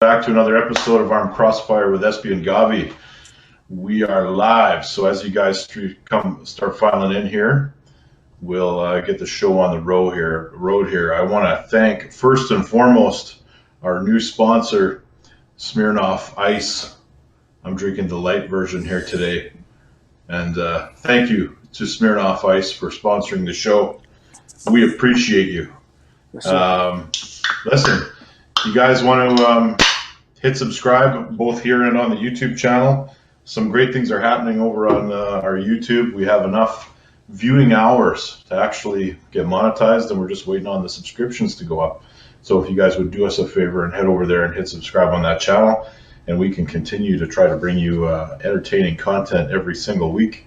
back to another episode of Arm Crossfire with Espy and Gabi. We are live, so as you guys start filing in here, we'll get the show on the road here. I want to thank first and foremost our new sponsor, Smirnoff Ice. I'm drinking the light version here today, and thank you to Smirnoff Ice for sponsoring the show. We appreciate you. Listen, you guys want to hit subscribe both here and on the YouTube channel. Some great things are happening over on our YouTube. We have enough viewing hours to actually get monetized, and we're just waiting on the subscriptions to go up. So if you guys would do us a favor and head over there and hit subscribe on that channel, and we can continue to try to bring you entertaining content every single week.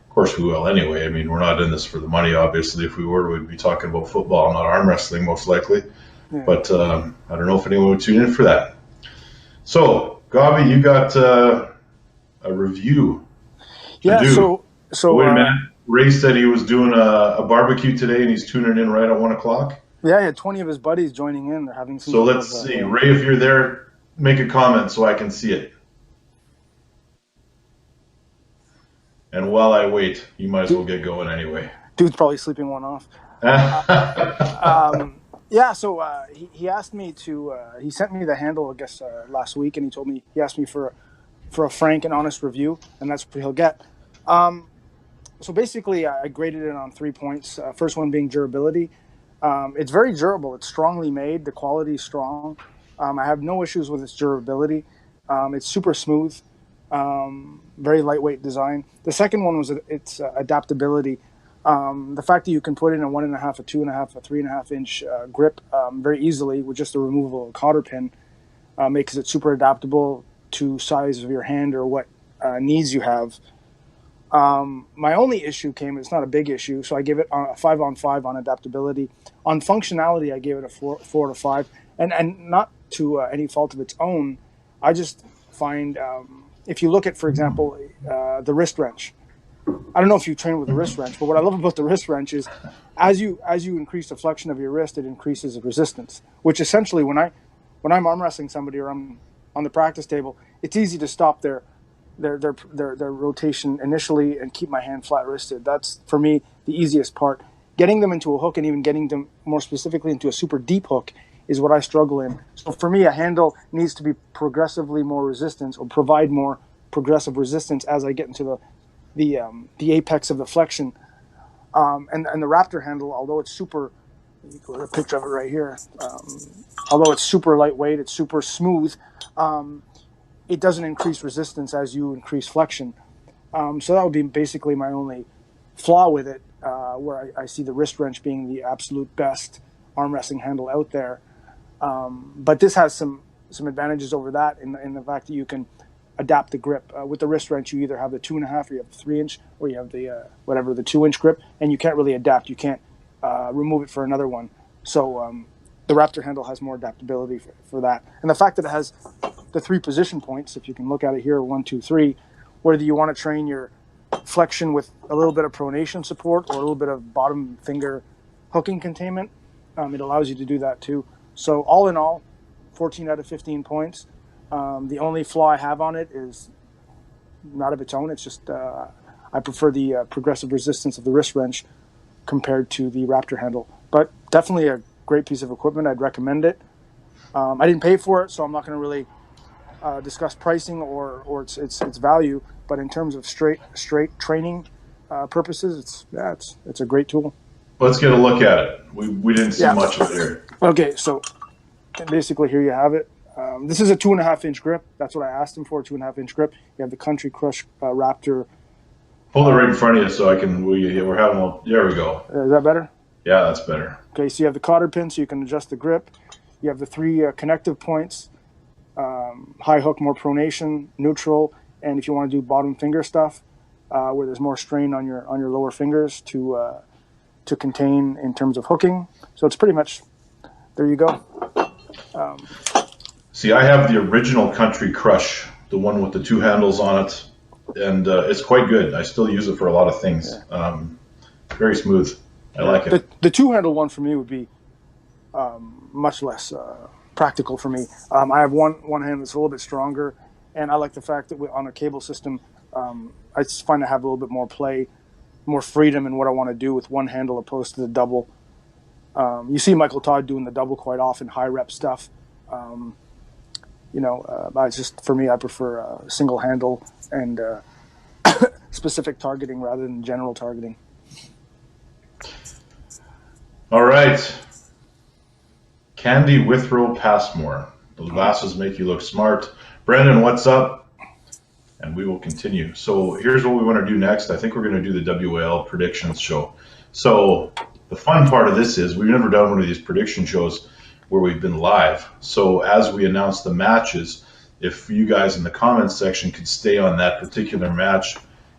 Of course we will anyway. I mean, we're not in this for the money, obviously. If we were, we'd be talking about football, not arm wrestling, most likely. Yeah. But I don't know if anyone would tune in for that. So, Gabi, you got a review to do. So wait a minute. Ray said he was doing a barbecue today, and he's tuning in right at 1 o'clock. Yeah, he had 20 of his buddies joining in. They're having some. So let's see, Ray, if you're there, make a comment so I can see it. And while I wait, you might as well get going anyway. Dude's probably sleeping one off. He asked me to. He sent me the handle, I guess, last week, and he asked me for a frank and honest review, and that's what he'll get. So basically, I graded it on 3 points. First one being durability. It's very durable. It's strongly made. The quality is strong. I have no issues with its durability. It's super smooth. Very lightweight design. The second one was its adaptability. The fact that you can put in a 1.5, a 2.5, a 3.5 inch grip very easily with just the removable cotter pin makes it super adaptable to size of your hand or what needs you have. My only issue it's not a big issue, so I give it a 5 on 5 on adaptability. On functionality, I gave it a 4 to 5, and not to any fault of its own. I just find if you look at, for example, the wrist wrench. I don't know if you train with the wrist wrench, but what I love about the wrist wrench is as you increase the flexion of your wrist, it increases the resistance, which essentially when I'm arm wrestling somebody or I'm on the practice table, it's easy to stop their rotation initially and keep my hand flat wristed. That's for me the easiest part. Getting them into a hook and even getting them more specifically into a super deep hook is what I struggle in. So for me, a handle needs to be progressively more resistance or provide more progressive resistance as I get into the apex of the flexion. And the Raptor handle, although it's super, you can put a picture of it right here. Although it's super lightweight, it's super smooth. It doesn't increase resistance as you increase flexion. So that would be basically my only flaw with it, where I see the wrist wrench being the absolute best arm wrestling handle out there. But this has some advantages over that in the fact that you can adapt the grip. With the wrist wrench, you either have the 2.5 or you have the 3 inch, or you have the 2 inch grip, and you can't really adapt. You can't remove it for another one. So the Raptor handle has more adaptability for that. And the fact that it has the 3 position points, if you can look at it here, 1, 2, 3, whether you want to train your flexion with a little bit of pronation support or a little bit of bottom finger hooking containment, it allows you to do that too. So all in all, 14 out of 15 points. The only flaw I have on it is not of its own. It's just I prefer the progressive resistance of the wrist wrench compared to the Raptor handle. But definitely a great piece of equipment. I'd recommend it. I didn't pay for it, so I'm not going to really discuss pricing or its value. But in terms of straight training purposes, it's a great tool. Let's get a look at it. We didn't see much of it here. Okay, so basically here you have it. This is a 2.5 inch grip. That's what I asked him for, 2.5 inch grip. You have the Country Crush Raptor. Hold it right in front of you so I can. We're having. There we go. Is that better? Yeah, that's better. Okay, so you have the cotter pin, so you can adjust the grip. You have the 3 connective points: high hook, more pronation, neutral, and if you want to do bottom finger stuff, where there's more strain on your lower fingers to contain in terms of hooking. So it's pretty much there. You go. See, I have the original Country Crush, the one with the 2 handles on it, and it's quite good. I still use it for a lot of things. Yeah. Very smooth. I like it. The 2-handle one for me would be much less practical for me. I have one hand that's a little bit stronger, and I like the fact that on a cable system, I just find I have a little bit more play, more freedom in what I want to do with one handle opposed to the double. You see Michael Todd doing the double quite often, high rep stuff. For me, I prefer single handle and specific targeting rather than general targeting. All right. Candy Withrow Passmore. Those glasses make you look smart. Brendan, what's up? And we will continue. So here's what we want to do next. I think we're going to do the WAL predictions show. So the fun part of this is we've never done one of these prediction shows where we've been live. So as we announce the matches, if you guys in the comments section could stay on that particular match,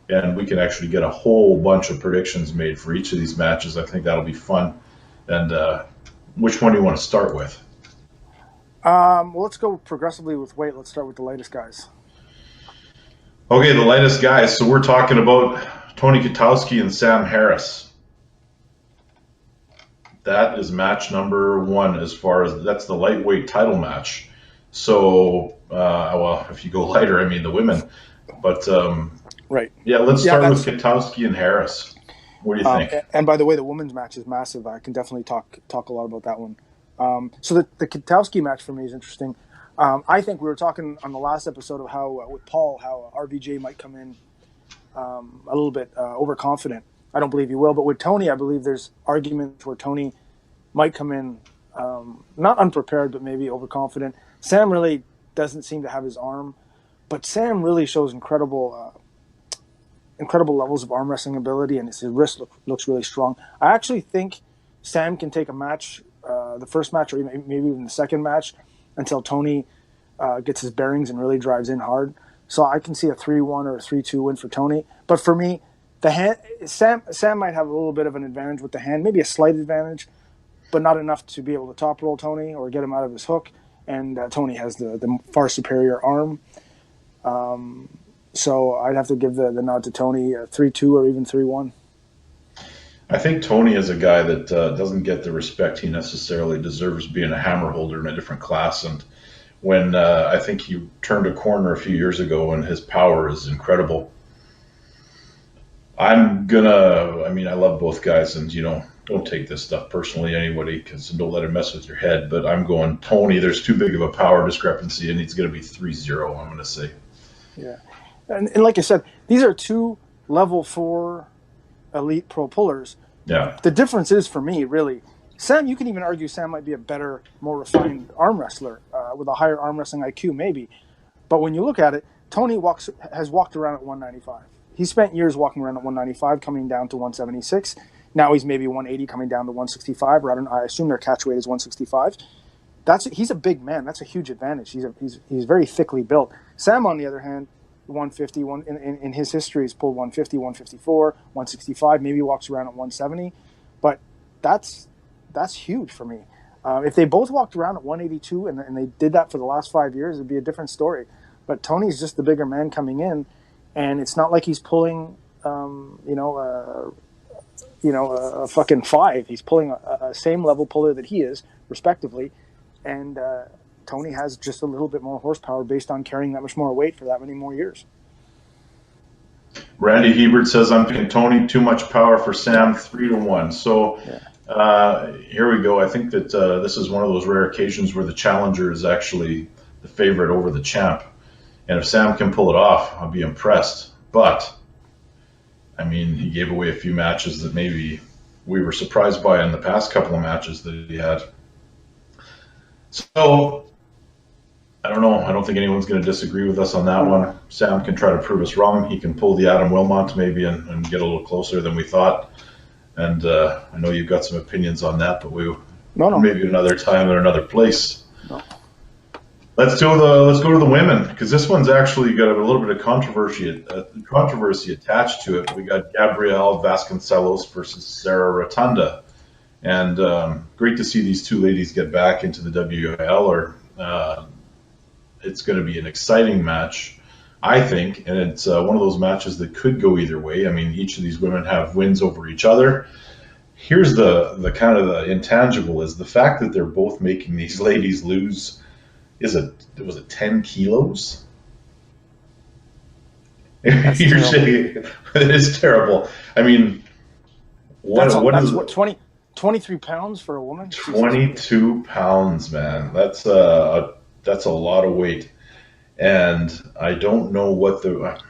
and we can actually get a whole bunch of predictions made for each of these matches, I think that'll be fun. And which one do you want to start with? Well, let's go progressively with weight. Let's start with the lightest guys. Okay, the lightest guys. So we're talking about Tony Kitowski and Sam Harris. That is match number 1 as far as that's the lightweight title match. So, well, if you go lighter, I mean the women. But, right. Yeah, let's start with Kitowski and Harris. What do you think? And by the way, the women's match is massive. I can definitely talk a lot about that one. So the Kitowski match for me is interesting. I think we were talking on the last episode of how, with Paul, how RVJ might come in a little bit overconfident. I don't believe he will, but with Tony, I believe there's arguments where Tony might come in not unprepared, but maybe overconfident. Sam really doesn't seem to have his arm, but Sam really shows incredible levels of arm wrestling ability, and his wrist looks really strong. I actually think Sam can take a match, the first match or maybe even the second match, until Tony gets his bearings and really drives in hard. So I can see a 3-1 or a 3-2 win for Tony. But for me, the hand, Sam might have a little bit of an advantage with the hand, maybe a slight advantage, but not enough to be able to top roll Tony or get him out of his hook. And Tony has the far superior arm. So I'd have to give the nod to Tony, 3-2 or even 3-1. I think Tony is a guy that doesn't get the respect he necessarily deserves, being a hammer holder in a different class. And when I think he turned a corner a few years ago, and his power is incredible. I love both guys, and don't take this stuff personally, anybody, because don't let it mess with your head. But I'm going Tony. There's too big of a power discrepancy, and it's going to be 3-0. I'm going to say. Yeah, and like I said, these are 2 level 4 elite pro pullers. Yeah. The difference is, for me, really, Sam. You can even argue Sam might be a better, more refined arm wrestler with a higher arm wrestling IQ, maybe. But when you look at it, Tony has walked around at 195. He spent years walking around at 195, coming down to 176. Now he's maybe 180, coming down to 165. Or I assume their catch weight is 165. He's a big man. That's a huge advantage. He's very thickly built. Sam, on the other hand, 150. In his history, he's pulled 150, 154, 165. Maybe walks around at 170. But that's huge for me. If they both walked around at 182 and they did that for the last 5 years, it'd be a different story. But Tony's just the bigger man coming in. And it's not like he's pulling, a fucking 5. He's pulling a same level puller that he is, respectively. And Tony has just a little bit more horsepower based on carrying that much more weight for that many more years. Randy Hebert says, I'm picking Tony, too much power for Sam, 3-1. So here we go. I think that this is one of those rare occasions where the challenger is actually the favorite over the champ. And if Sam can pull it off, I'll be impressed. But, he gave away a few matches that maybe we were surprised by in the past couple of matches that he had. So, I don't know. I don't think anyone's going to disagree with us on that one. Sam can try to prove us wrong. He can pull the Adam Wilmot maybe and get a little closer than we thought. And I know you've got some opinions on that, but maybe another time or another place. No. Let's go to the women, because this one's actually got a little bit of controversy attached to it. We got Gabriella Vasconcelos versus Sarah Rotunda, and great to see these 2 ladies get back into the WAL. It's going to be an exciting match, I think, and it's one of those matches that could go either way. Each of these women have wins over each other. here's the kind of the intangible is the fact that they're both making these ladies lose. Was it 10 kilos? That's You're terrible. saying it is terrible. I mean, That's is what 23 pounds for a woman. 22 pounds, man. That's a lot of weight, and I don't know what the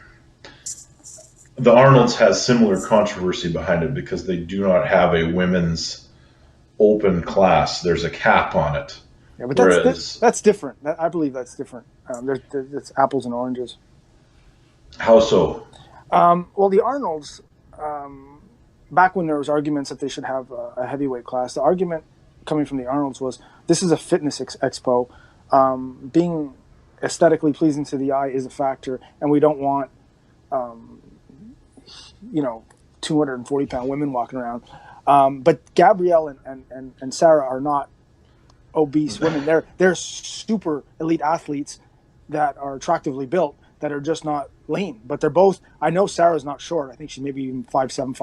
Arnold's has similar controversy behind it because they do not have a women's open class. There's a cap on it. Yeah, but that's different. I believe that's different. It's apples and oranges. How so? Well, the Arnold's, back when there was arguments that they should have a heavyweight class, the argument coming from the Arnold's was this is a fitness expo. Being aesthetically pleasing to the eye is a factor, and we don't want 240-pound women walking around. But Gabrielle and Sarah are not obese women. They're super elite athletes that are attractively built, that are just not lean. But they're both. I know Sarah's not short. I think she's maybe even 5'7",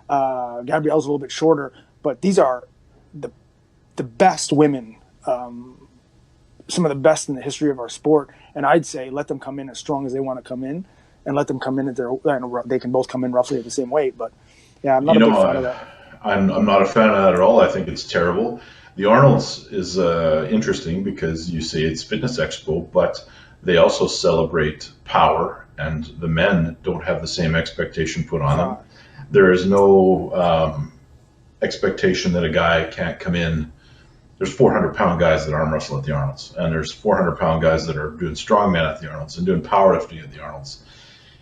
5'8". Gabrielle's a little bit shorter. But these are the best women, some of the best in the history of our sport. And I'd say let them come in as strong as they want to come in, and let them come in at they can both come in roughly at the same weight. But yeah, I'm not a big fan of that. I'm not a fan of that at all. I think it's terrible. The Arnold's is interesting because you say it's fitness expo, but they also celebrate power, and the men don't have the same expectation put on them. There is no expectation that a guy can't come in. There's 400-pound guys that arm wrestle at the Arnold's, and there's 400-pound guys that are doing strongman at the Arnold's and doing powerlifting at the Arnold's.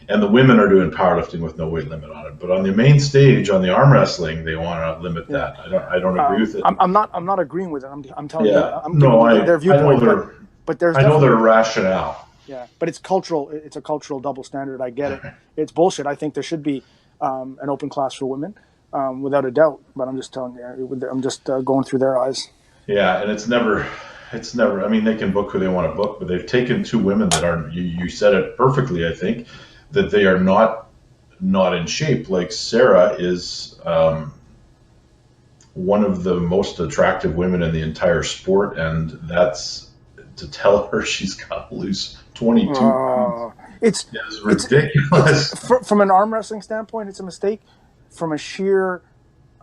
And the women are doing powerlifting with no weight limit on it. But on the main stage, on the arm wrestling, they want to limit that. I don't agree with it. I'm not agreeing with it. I'm telling you. Their viewpoint. I know their rationale. Yeah, but it's cultural. It's a cultural double standard. I get it. It's bullshit. I think there should be an open class for women, without a doubt. But I'm just telling you. I'm just going through their eyes. Yeah, and it's never. I mean, they can book who they want to book, but they've taken two women that aren't. You said it perfectly, I think. That they are not in shape. Like Sarah is one of the most attractive women in the entire sport, and that's to tell her she's got to lose 22 pounds. It's ridiculous. From an arm wrestling standpoint, it's a mistake. From a sheer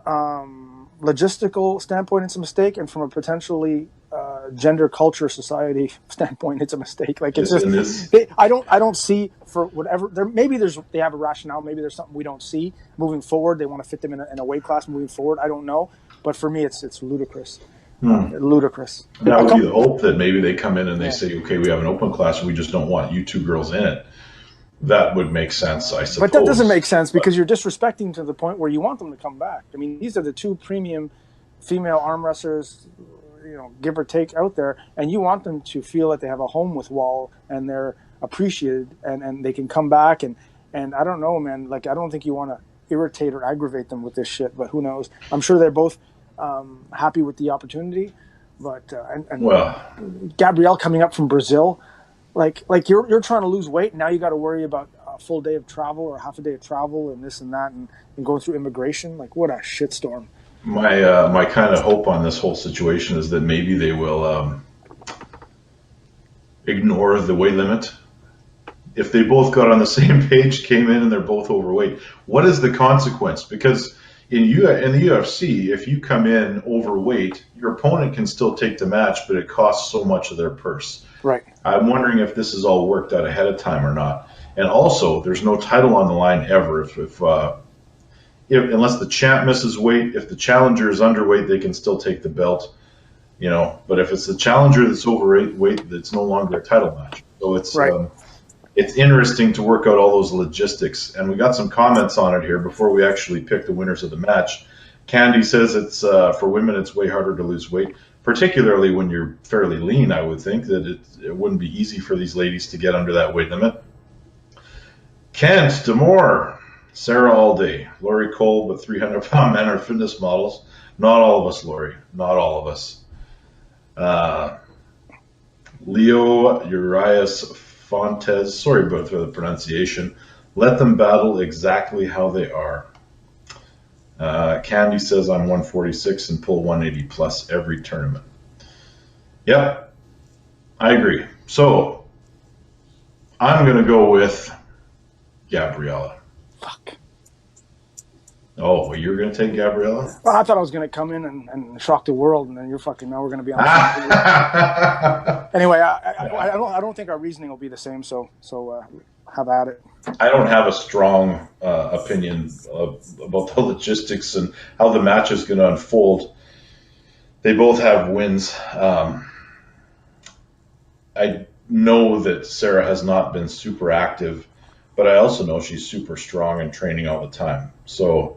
logistical standpoint, it's a mistake, and from a potentially gender culture society standpoint, it's a mistake. Like it's I don't see for whatever they have a rationale. Maybe there's something we don't see moving forward. They want to fit them in a weight class moving forward. I don't know, but for me, it's ludicrous. Ludicrous. That would be the hope that maybe they come in and they say, okay, we have an open class, and we just don't want you two girls in it. That would make sense, I suppose. But that doesn't make sense because you're disrespecting to the point where you want them to come back. I mean, these are the two premium female arm wrestlers, give or take out there, and you want them to feel that they have a home with WAL and they're appreciated and they can come back and I don't know, man. Like, I don't think you want to irritate or aggravate them with this shit, but who knows? I'm sure they're both happy with the opportunity, but Gabrielle coming up from Brazil, like you're trying to lose weight, and now you got to worry about a full day of travel or half a day of travel and this and that and going through immigration. Like, what a shitstorm. My kind of hope on this whole situation is that maybe they will ignore the weight limit. If they both got on the same page, came in, and they're both overweight, what is the consequence? Because in the UFC, if you come in overweight, your opponent can still take the match, but it costs so much of their purse. Right. I'm wondering if this is all worked out ahead of time or not. And also, there's no title on the line ever. Unless the champ misses weight, if the challenger is underweight, they can still take the belt. But if it's the challenger that's overweight, it's no longer a title match. So it's right. It's interesting to work out all those logistics. And we got some comments on it here before we actually pick the winners of the match. Candy says it's for women, it's way harder to lose weight, particularly when you're fairly lean. I would think that it wouldn't be easy for these ladies to get under that weight limit. Kent Demore. Sarah all day. Lori Cole, but 300-pound men are fitness models. Not all of us, Lori. Not all of us. Leo Urias Fontes. Sorry about the pronunciation. Let them battle exactly how they are. Candy says I'm 146 and pull 180 plus every tournament. Yep, I agree. So I'm going to go with Gabriella. Fuck. Oh, well, you're going to take Gabriella? Well, I thought I was going to come in and shock the world, and then you're fucking. Now we're going to be on. Anyway, I don't think our reasoning will be the same. So have at it. I don't have a strong opinion about the logistics and how the match is going to unfold. They both have wins. I know that Sarah has not been super active, but I also know she's super strong and training all the time. So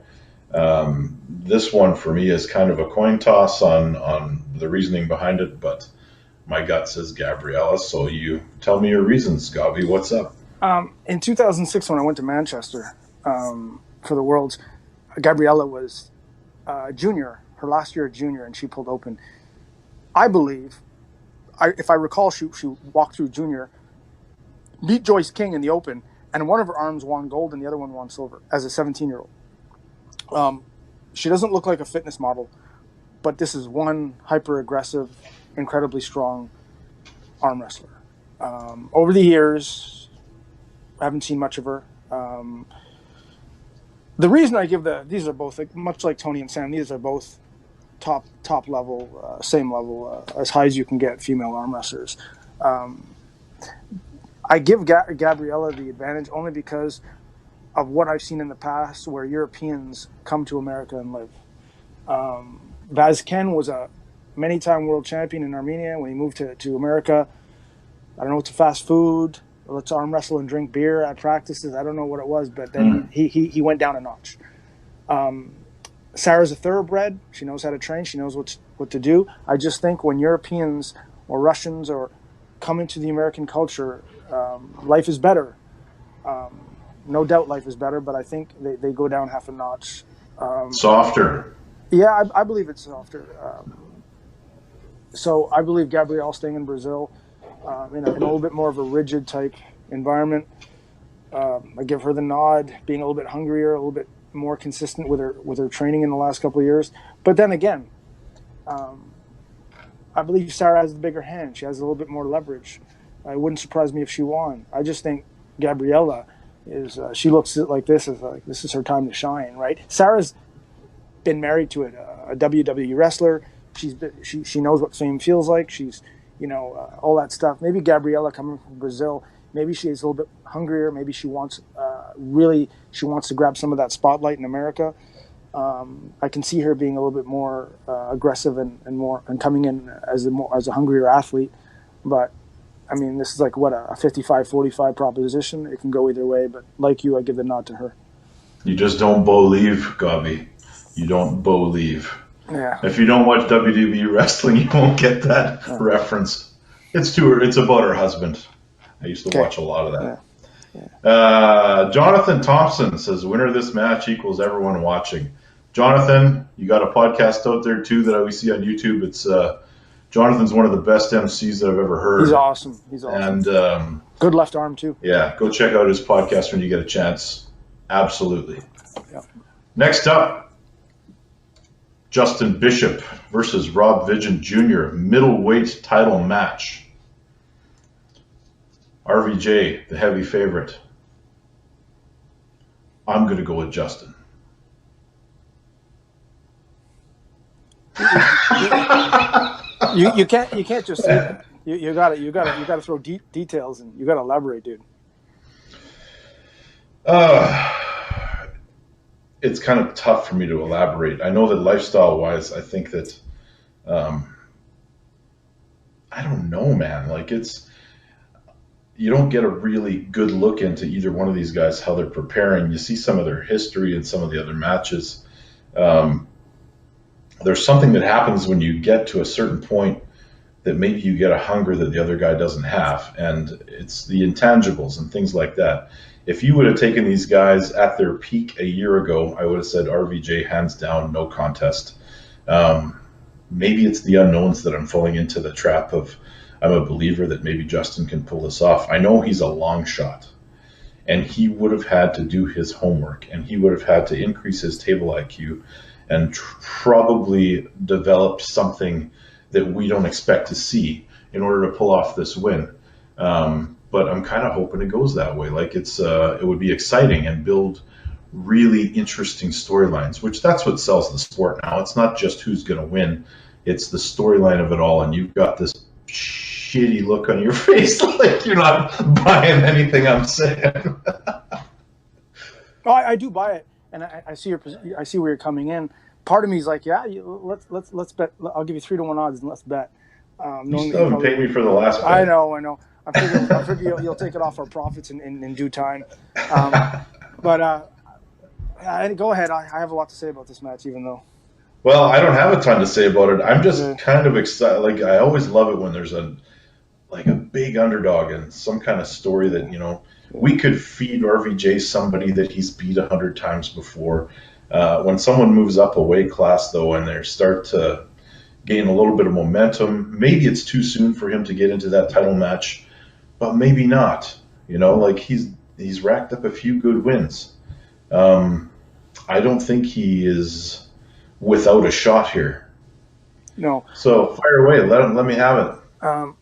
this one for me is kind of a coin toss on the reasoning behind it, but my gut says Gabriella. So you tell me your reasons, Gabi. What's up? In 2006, when I went to Manchester for the Worlds, Gabriella was junior, her last year at junior, and she pulled open. I believe, if I recall, she walked through junior, beat Joyce King in the open, and one of her arms won gold and the other one won silver as a 17-year-old. She doesn't look like a fitness model, but this is one hyper-aggressive, incredibly strong arm wrestler. Over the years, I haven't seen much of her. The reason I give these are both, much like Tony and Sam, these are both top level, same level, as high as you can get female arm wrestlers. I give Gabriella the advantage only because of what I've seen in the past where Europeans come to America and live. Vasken was a many-time world champion in Armenia. When he moved to America, I don't know, to fast food, let's arm wrestle and drink beer at practices. I don't know what it was, but then he went down a notch. Sarah's a thoroughbred. She knows how to train. She knows what to do. I just think when Europeans or Russians or come into the American culture, life is better. No doubt life is better, but I think they go down half a notch. Softer. Yeah, I believe it's softer. So I believe Gabrielle staying in Brazil in a little bit more of a rigid type environment. I give her the nod, being a little bit hungrier, a little bit more consistent with her training in the last couple of years. But then again, I believe Sarah has the bigger hand. She has a little bit more leverage. It wouldn't surprise me if she won. I just think Gabriella is she looks like this is her time to shine, right? Sarah's been married to a WWE wrestler. She knows what fame feels like. She's all that stuff. Maybe Gabriella coming from Brazil, maybe she's a little bit hungrier. Maybe she wants to grab some of that spotlight in America. I can see her being a little bit more aggressive and coming in as a hungrier athlete. But I mean, this is like what a 55-45 proposition. It can go either way. But like you, I give the nod to her. You just don't believe, Gabi. You don't believe. Yeah. If you don't watch WWE wrestling, you won't get that reference. It's about her husband. I used to watch a lot of that. Yeah. Jonathan Thompson says, winner of this match equals everyone watching. Jonathan, you got a podcast out there too that we see on YouTube. It's Jonathan's one of the best MCs that I've ever heard. He's awesome. And good left arm too. Yeah, go check out his podcast when you get a chance. Absolutely. Yeah. Next up, Justin Bishop versus Rob Vigent Jr. middleweight title match. RVJ, the heavy favorite. I'm going to go with Justin. You can't just say that. You got to throw details and you got to elaborate, dude. It's kind of tough for me to elaborate. I know that lifestyle-wise, I think that, I don't know, man. Like you don't get a really good look into either one of these guys, how they're preparing. You see some of their history and some of the other matches. There's something that happens when you get to a certain point that maybe you get a hunger that the other guy doesn't have. And it's the intangibles and things like that. If you would have taken these guys at their peak a year ago, I would have said RVJ hands down, no contest. Maybe it's the unknowns that I'm falling into the trap of. I'm a believer that maybe Justin can pull this off. I know he's a long shot. and he would have had to do his homework, and he would have had to increase his table IQ and probably develop something that we don't expect to see in order to pull off this win. But I'm kind of hoping it goes that way. Like it would be exciting and build really interesting storylines, which that's what sells the sport now. It's not just who's going to win. It's the storyline of it all. And you've got this shitty look on your face like you're not buying anything I'm saying. Oh, I do buy it. And I see where you're coming in. Part of me is like, yeah, let's bet. I'll give you 3-1 odds and let's bet. You still haven't paid me for the last bet. I know. I figure you'll take it off our profits in due time. But go ahead. I have a lot to say about this match, even though. Well, I don't have a ton to say about it. I'm just kind of excited. Like, I always love it when there's a big underdog and some kind of story that, you know, we could feed RVJ somebody that he's beat 100 times before. When someone moves up a weight class, though, and they start to gain a little bit of momentum, maybe it's too soon for him to get into that title match, but maybe not. You know, like he's racked up a few good wins. I don't think he is without a shot here. No. So fire away. Let me have it.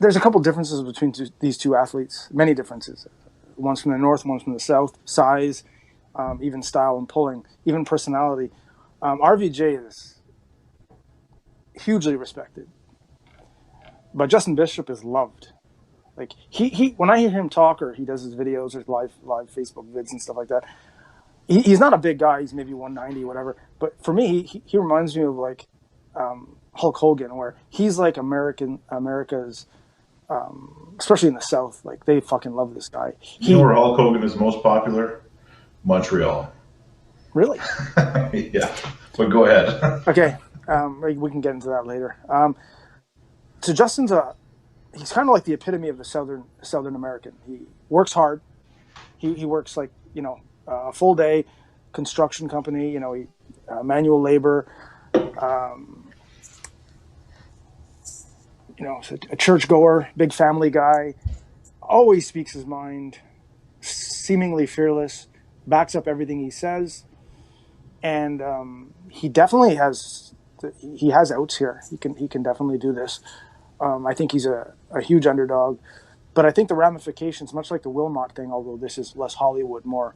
There's a couple differences between these two athletes. Many differences. One's from the north, one's from the south. Size, even style and pulling, even personality. RVJ is hugely respected, but Justin Bishop is loved. Like he when I hear him talk, or he does his videos or live Facebook vids and stuff like that, he's not a big guy. He's maybe 190 or whatever. But for me, he reminds me of like Hulk Hogan, where he's like America's, especially in the South. Like they fucking love this guy. You know where Hulk Hogan is most popular? Montreal. Really? Yeah. But go ahead. Okay. We can get into that later. So Justin's he's kind of like the epitome of the Southern American. He works hard. He works like, you know, a full day, construction company, you know, manual labor, you know, a churchgoer, big family guy, always speaks his mind, seemingly fearless, backs up everything he says. And he definitely has outs here. He can definitely do this. I think he's a huge underdog, but I think the ramifications, much like the Wilmot thing, although this is less Hollywood, more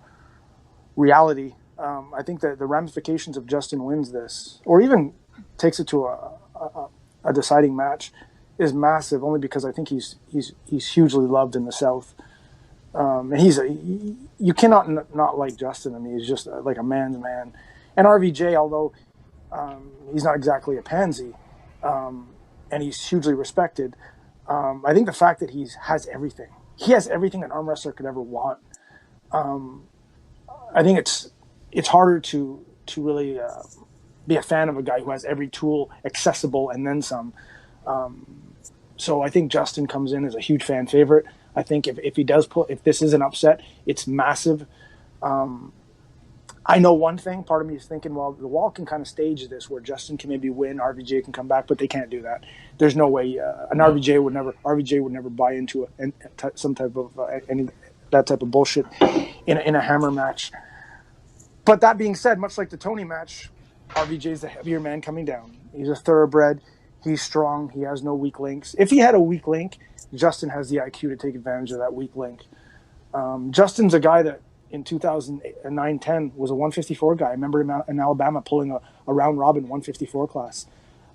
reality. I think that the ramifications of Justin wins this, or even takes it to a deciding match, is massive. Only because I think he's hugely loved in the South, and you cannot not like Justin. I mean, he's just like a man's man. And RVJ, although he's not exactly a pansy, and he's hugely respected, I think the fact that he has everything an arm wrestler could ever want. I think it's harder to really be a fan of a guy who has every tool accessible and then some. So I think Justin comes in as a huge fan favorite. I think if this is an upset, it's massive. I know one thing. Part of me is thinking, well, the WAL can kind of stage this where Justin can maybe win, RVJ can come back, but they can't do that. There's no way RVJ would never buy into some type of that type of bullshit in a hammer match. But that being said, much like the Tony match, RVJ is the heavier man coming down. He's a thoroughbred. He's strong. He has no weak links. If he had a weak link, Justin has the IQ to take advantage of that weak link. Justin's a guy that in 2009-10 was a 154 guy. I remember him in Alabama pulling a round robin 154 class.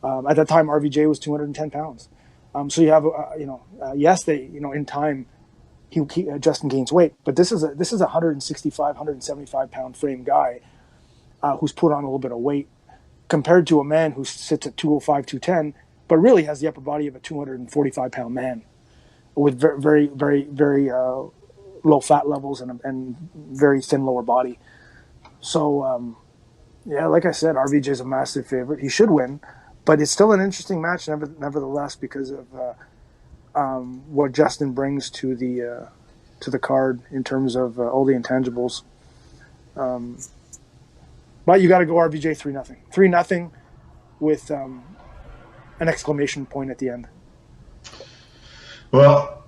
At that time, RVJ was 210 pounds. So you have, yes, in time, Justin gains weight, but this is a 165, 175 pound frame guy who's put on a little bit of weight compared to a man who sits at 205, 210, but really has the upper body of a 245 pound man with very, very, very low fat levels and very thin lower body. So, like I said, RVJ is a massive favorite. He should win, but it's still an interesting match, nevertheless, because of what Justin brings to the card in terms of all the intangibles. But you got to go RVJ 3-0. 3-0 with an exclamation point at the end. Well,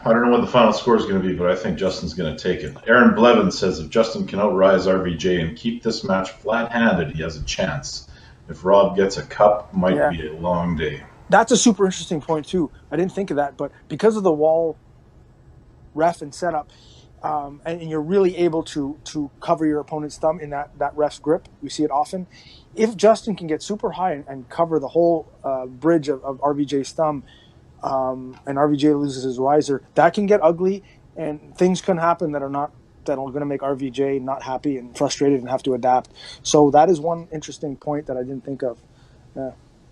I don't know what the final score is going to be, but I think Justin's going to take it. Aaron Blevin says if Justin can outrise RVJ and keep this match flat-handed, he has a chance. If Rob gets a cup, might be a long day. That's a super interesting point too. I didn't think of that, but because of the wall ref and setup, and you're really able to cover your opponent's thumb in that ref's grip. We see it often. If Justin can get super high and cover the whole bridge of RVJ's thumb, and RVJ loses his riser, that can get ugly, and things can happen that are going to make RVJ not happy and frustrated and have to adapt. So that is one interesting point that I didn't think of. Yeah.